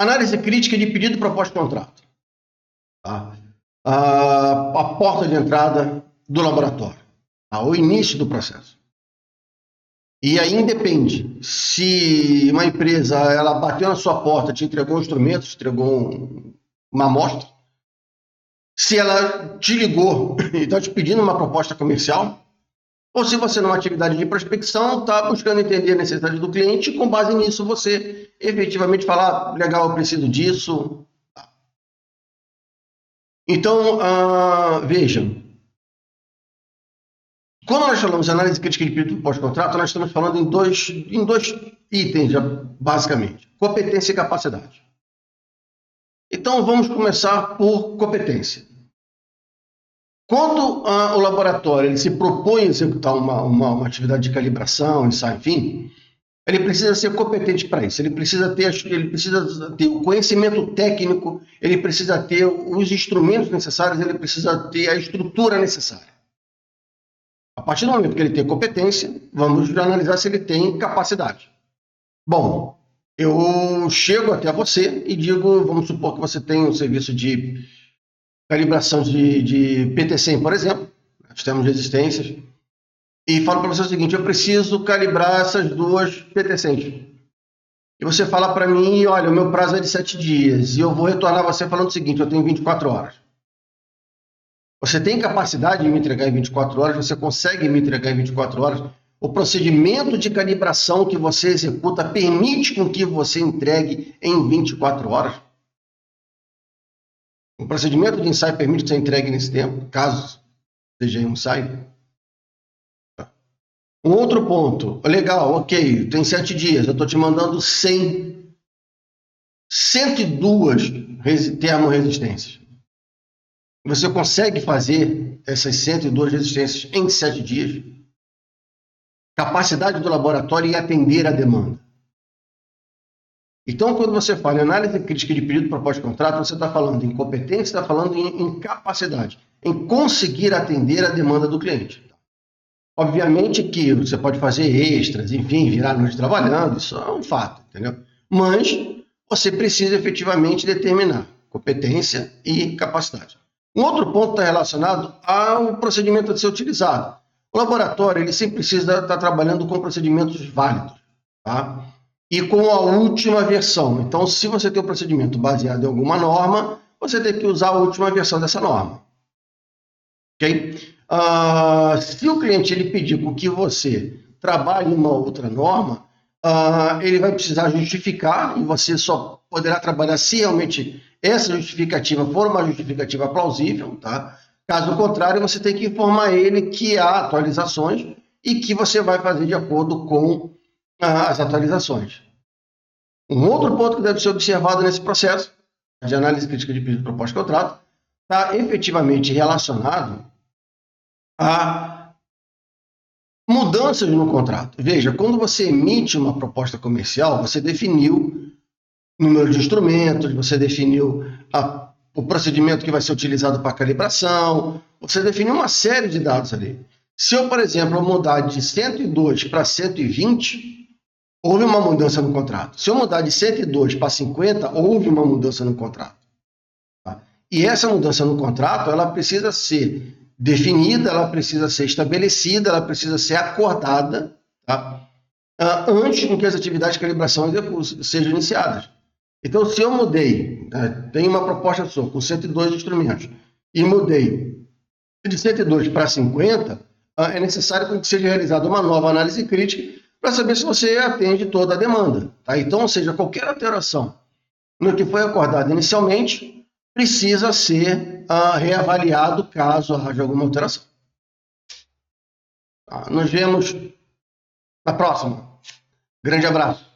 Análise crítica de pedido, proposta e contrato. Tá? A porta de entrada do laboratório. Tá? O início do processo. E aí independe. Se uma empresa ela bateu na sua porta, te entregou um instrumento, te entregou uma amostra, se ela te ligou e está te pedindo uma proposta comercial, ou se você, numa atividade de prospecção, está buscando entender a necessidade do cliente, e com base nisso você efetivamente falar, legal, eu preciso disso. Então, veja, quando nós falamos de análise crítica de pedido pós-contrato, nós estamos falando em dois itens, basicamente, competência e capacidade. Então, vamos começar por competência. Quando o laboratório ele se propõe a executar uma atividade de calibração, ensaio, enfim, ele precisa ser competente para isso, ele precisa ter o conhecimento técnico, ele precisa ter os instrumentos necessários, ele precisa ter a estrutura necessária. A partir do momento que ele tem competência, vamos analisar se ele tem capacidade. Bom, eu chego até você e digo, vamos supor que você tem um serviço de calibração de PT100, por exemplo, sistemas de resistências, e falo para você o seguinte, eu preciso calibrar essas duas PT100. E você fala para mim, olha, o meu prazo é de 7 dias, e eu vou retornar você falando o seguinte, eu tenho 24 horas. Você tem capacidade de me entregar em 24 horas? Você consegue me entregar em 24 horas? O procedimento de calibração que você executa permite com que você entregue em 24 horas? O procedimento de ensaio permite que você entregue nesse tempo, caso seja um ensaio? Um outro ponto, legal, ok, tem 7 dias, eu estou te mandando 102 termorresistências. Você consegue fazer essas 102 resistências em 7 dias? Capacidade do laboratório em atender a demanda. Então, quando você fala em análise crítica de pedido, proposta de contrato, você está falando em competência, está falando em capacidade, em conseguir atender a demanda do cliente. Obviamente que você pode fazer extras, enfim, virar a noite trabalhando, isso é um fato, entendeu? Mas você precisa efetivamente determinar competência e capacidade. Um outro ponto está relacionado ao procedimento a ser utilizado. O laboratório ele sempre precisa estar trabalhando com procedimentos válidos, tá? E com a última versão. Então, se você tem um procedimento baseado em alguma norma, você tem que usar a última versão dessa norma. Ok? Se o cliente ele pedir com que você trabalhe em uma outra norma, ele vai precisar justificar e você só poderá trabalhar se realmente essa justificativa for uma justificativa plausível, tá? Caso contrário, você tem que informar ele que há atualizações e que você vai fazer de acordo com as atualizações. Um outro ponto que deve ser observado nesse processo de análise crítica de pedido, proposta e contrato está efetivamente relacionado a mudanças no contrato. Veja, quando você emite uma proposta comercial, você definiu número de instrumentos, você definiu o procedimento que vai ser utilizado para a calibração, você definiu uma série de dados ali. Se eu, por exemplo, mudar de 102 para 120, houve uma mudança no contrato. Se eu mudar de 102 para 50, houve uma mudança no contrato. Tá? E essa mudança no contrato, ela precisa ser definida, ela precisa ser estabelecida, ela precisa ser acordada, tá? Antes com que as atividades de calibração sejam iniciadas. Então, se eu mudei, tenho uma proposta sua com 102 instrumentos, e mudei de 102 para 50, é necessário que seja realizada uma nova análise crítica para saber se você atende toda a demanda. Tá? Então, ou seja, qualquer alteração no que foi acordado inicialmente precisa ser reavaliado caso haja alguma alteração. Tá? Nos vemos na próxima. Grande abraço.